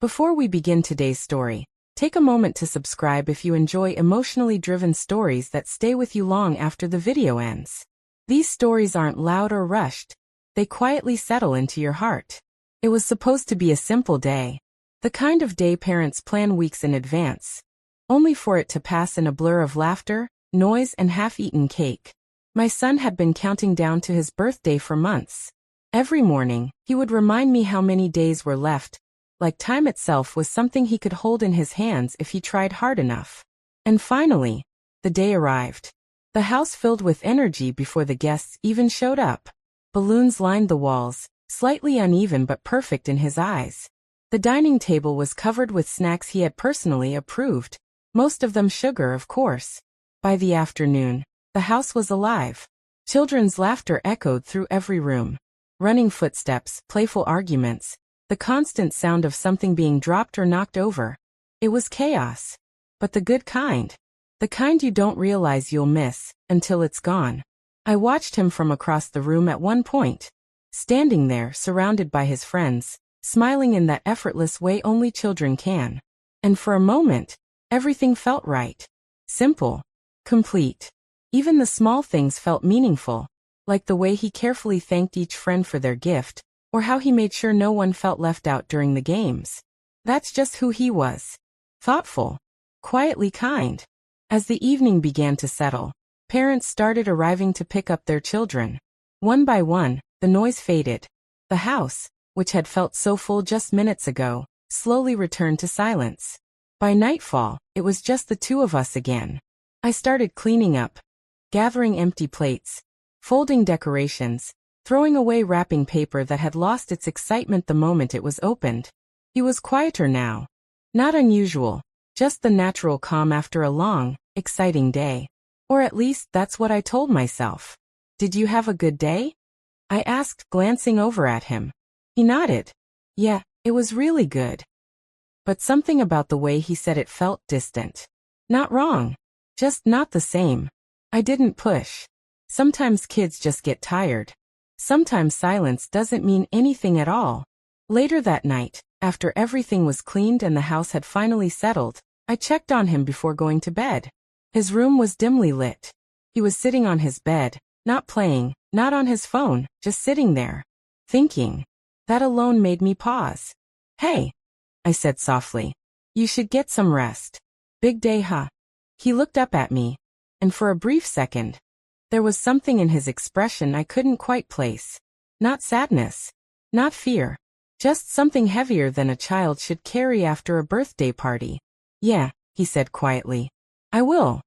Before we begin today's story, take a moment to subscribe if you enjoy emotionally driven stories that stay with you long after the video ends. These stories aren't loud or rushed. They quietly settle into your heart. It was supposed to be a simple day. The kind of day parents plan weeks in advance, only for it to pass in a blur of laughter, noise, and half-eaten cake. My son had been counting down to his birthday for months. Every morning, he would remind me how many days were left, like time itself was something he could hold in his hands if he tried hard enough. And finally, the day arrived. The house filled with energy before the guests even showed up. Balloons lined the walls, slightly uneven but perfect in his eyes. The dining table was covered with snacks he had personally approved, most of them sugar, of course. By the afternoon, the house was alive. Children's laughter echoed through every room. Running footsteps, playful arguments, the constant sound of something being dropped or knocked over. It was chaos. But the good kind. The kind you don't realize you'll miss until it's gone. I watched him from across the room at one point, standing there surrounded by his friends, smiling in that effortless way only children can. And for a moment, everything felt right. Simple. Complete. Even the small things felt meaningful, like the way he carefully thanked each friend for their gift, or how he made sure no one felt left out during the games. That's just who he was. Thoughtful. Quietly kind. As the evening began to settle, parents started arriving to pick up their children. One by one, the noise faded. The house, which had felt so full just minutes ago, slowly returned to silence. By nightfall, it was just the two of us again. I started cleaning up, gathering empty plates, folding decorations, throwing away wrapping paper that had lost its excitement the moment it was opened. He was quieter now. Not unusual, just the natural calm after a long, exciting day. Or at least that's what I told myself. Did you have a good day? I asked, glancing over at him. He nodded. Yeah, it was really good. But something about the way he said it felt distant. Not wrong. Just not the same. I didn't push. Sometimes kids just get tired. Sometimes silence doesn't mean anything at all. Later that night, after everything was cleaned and the house had finally settled, I checked on him before going to bed. His room was dimly lit. He was sitting on his bed, not playing, not on his phone, just sitting there, thinking. That alone made me pause. Hey, I said softly. You should get some rest. Big day, huh? He looked up at me, and for a brief second, there was something in his expression I couldn't quite place. Not sadness. Not fear. Just something heavier than a child should carry after a birthday party. Yeah, he said quietly. I will.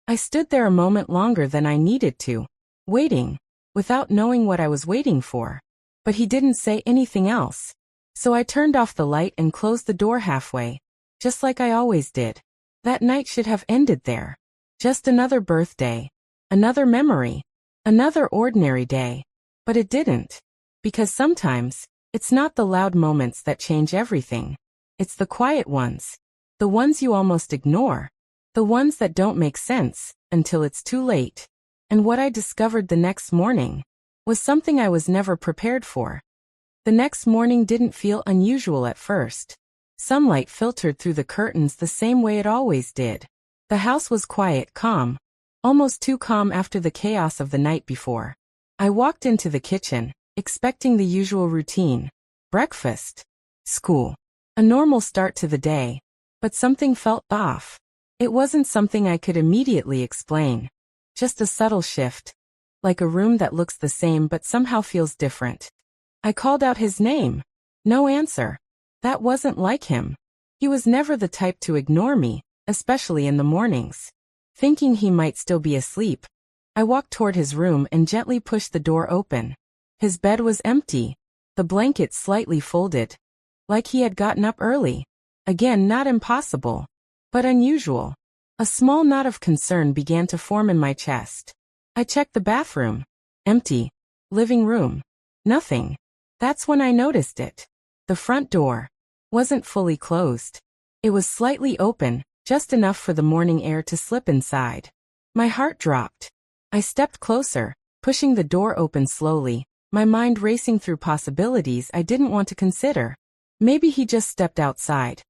I stood there a moment longer than I needed to, waiting, without knowing what I was waiting for. But he didn't say anything else. So I turned off the light and closed the door halfway, just like I always did. That night should have ended there. Just another birthday. Another memory. Another ordinary day. But it didn't. Because sometimes, it's not the loud moments that change everything. It's the quiet ones. The ones you almost ignore. The ones that don't make sense until it's too late. And what I discovered the next morning was something I was never prepared for. The next morning didn't feel unusual at first. Sunlight filtered through the curtains the same way it always did. The house was quiet, calm. Almost too calm after the chaos of the night before. I walked into the kitchen, expecting the usual routine. Breakfast. School. A normal start to the day. But something felt off. It wasn't something I could immediately explain. Just a subtle shift. Like a room that looks the same but somehow feels different. I called out his name. No answer. That wasn't like him. He was never the type to ignore me, especially in the mornings. Thinking he might still be asleep, I walked toward his room and gently pushed the door open. His bed was empty, the blanket slightly folded. Like he had gotten up early. Again, not impossible, but unusual. A small knot of concern began to form in my chest. I checked the bathroom. Empty. Living room. Nothing. That's when I noticed it. The front door wasn't fully closed. It was slightly open, just enough for the morning air to slip inside. My heart dropped. I stepped closer, pushing the door open slowly, my mind racing through possibilities I didn't want to consider. Maybe he just stepped outside.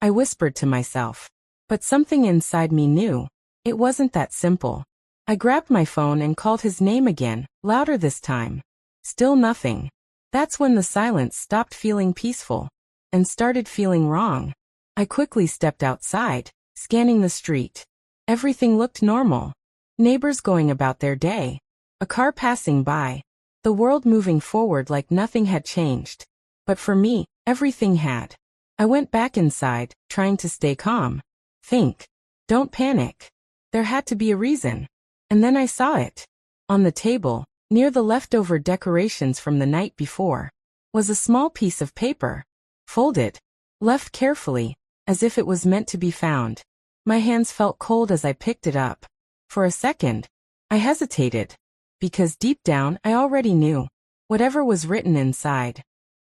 I whispered to myself. But something inside me knew. It wasn't that simple. I grabbed my phone and called his name again, louder this time. Still nothing. That's when the silence stopped feeling peaceful and started feeling wrong. I quickly stepped outside, scanning the street. Everything looked normal. Neighbors going about their day. A car passing by. The world moving forward like nothing had changed. But for me, everything had. I went back inside, trying to stay calm. Think. Don't panic. There had to be a reason. And then I saw it. On the table, near the leftover decorations from the night before, was a small piece of paper. Folded. Left carefully, as if it was meant to be found. My hands felt cold as I picked it up. For a second, I hesitated. Because deep down, I already knew. Whatever was written inside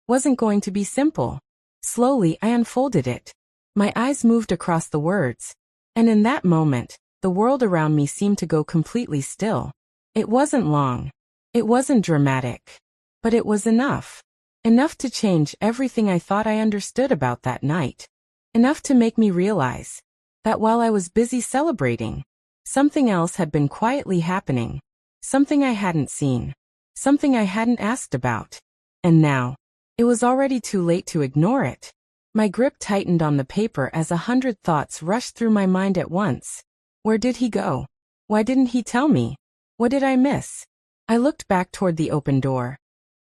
wasn't going to be simple. Slowly, I unfolded it. My eyes moved across the words. And in that moment, the world around me seemed to go completely still. It wasn't long. It wasn't dramatic. But it was enough. Enough to change everything I thought I understood about that night. Enough to make me realize that while I was busy celebrating, something else had been quietly happening. Something I hadn't seen. Something I hadn't asked about. And now, it was already too late to ignore it. My grip tightened on the paper as 100 thoughts rushed through my mind at once. Where did he go? Why didn't he tell me? What did I miss? I looked back toward the open door.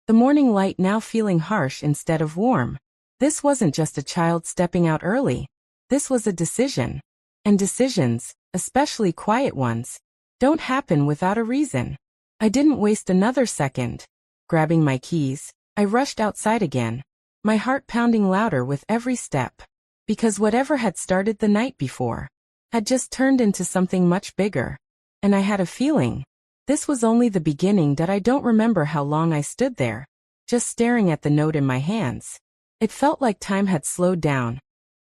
The morning light now feeling harsh instead of warm. This wasn't just a child stepping out early. This was a decision. And decisions, especially quiet ones, don't happen without a reason. I didn't waste another second. Grabbing my keys, I rushed outside again. My heart pounding louder with every step. Because whatever had started the night before had just turned into something much bigger. And I had a feeling. This was only the beginning that I don't remember how long I stood there, just staring at the note in my hands. It felt like time had slowed down.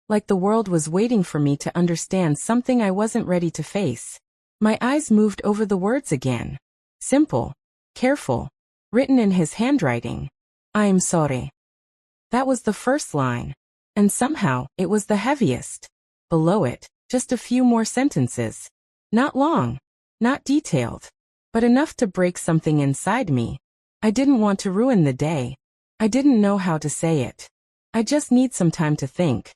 Like the world was waiting for me to understand something I wasn't ready to face. My eyes moved over the words again. Simple. Careful. Written in his handwriting. I'm sorry. That was the first line. And somehow, it was the heaviest. Below it, just a few more sentences. Not long. Not detailed. But enough to break something inside me. I didn't want to ruin the day. I didn't know how to say it. I just need some time to think.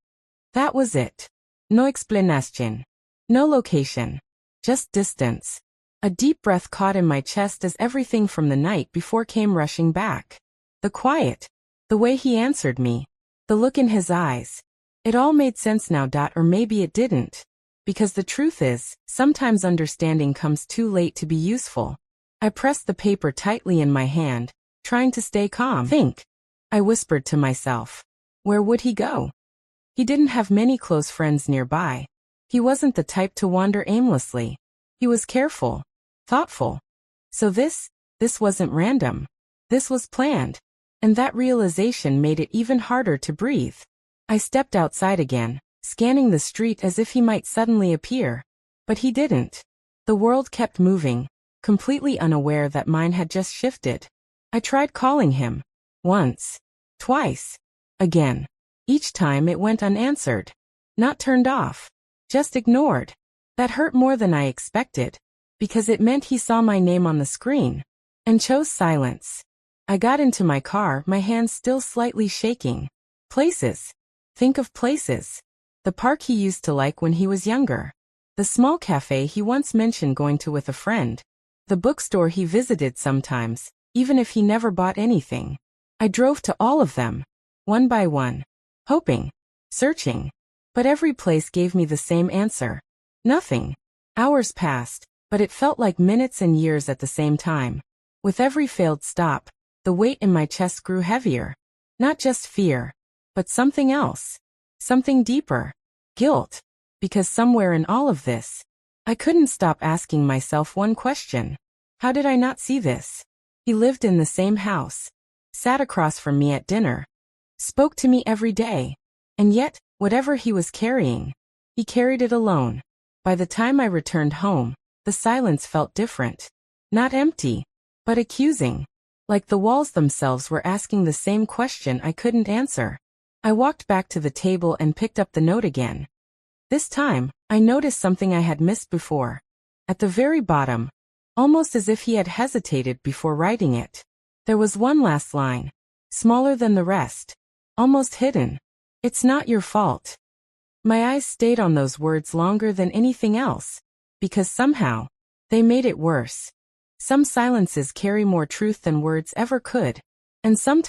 That was it. No explanation. No location. Just distance. A deep breath caught in my chest as everything from the night before came rushing back. The quiet. The way he answered me. The look in his eyes. It all made sense now. Or maybe it didn't. Because the truth is, sometimes understanding comes too late to be useful. I pressed the paper tightly in my hand, trying to stay calm. Think. I whispered to myself. Where would he go? He didn't have many close friends nearby. He wasn't the type to wander aimlessly. He was careful. Thoughtful. So this wasn't random. This was planned. And that realization made it even harder to breathe. I stepped outside again, scanning the street as if he might suddenly appear. But he didn't. The world kept moving, completely unaware that mine had just shifted. I tried calling him. Once. Twice. Again. Each time it went unanswered. Not turned off. Just ignored. That hurt more than I expected. Because it meant he saw my name on the screen. And chose silence. I got into my car, my hands still slightly shaking. Places. Think of places. The park he used to like when he was younger. The small cafe he once mentioned going to with a friend. The bookstore he visited sometimes, even if he never bought anything. I drove to all of them. One by one. Hoping. Searching. But every place gave me the same answer. Nothing. Hours passed, but it felt like minutes and years at the same time. With every failed stop, the weight in my chest grew heavier. Not just fear, but something else. Something deeper. Guilt. Because somewhere in all of this, I couldn't stop asking myself one question. How did I not see this? He lived in the same house. Sat across from me at dinner. Spoke to me every day. And yet, whatever he was carrying, he carried it alone. By the time I returned home, the silence felt different. Not empty, but accusing. Like the walls themselves were asking the same question I couldn't answer. I walked back to the table and picked up the note again. This time, I noticed something I had missed before. At the very bottom, almost as if he had hesitated before writing it, there was one last line, smaller than the rest, almost hidden. It's not your fault. My eyes stayed on those words longer than anything else, because somehow, they made it worse. Some silences carry more truth than words ever could, and sometimes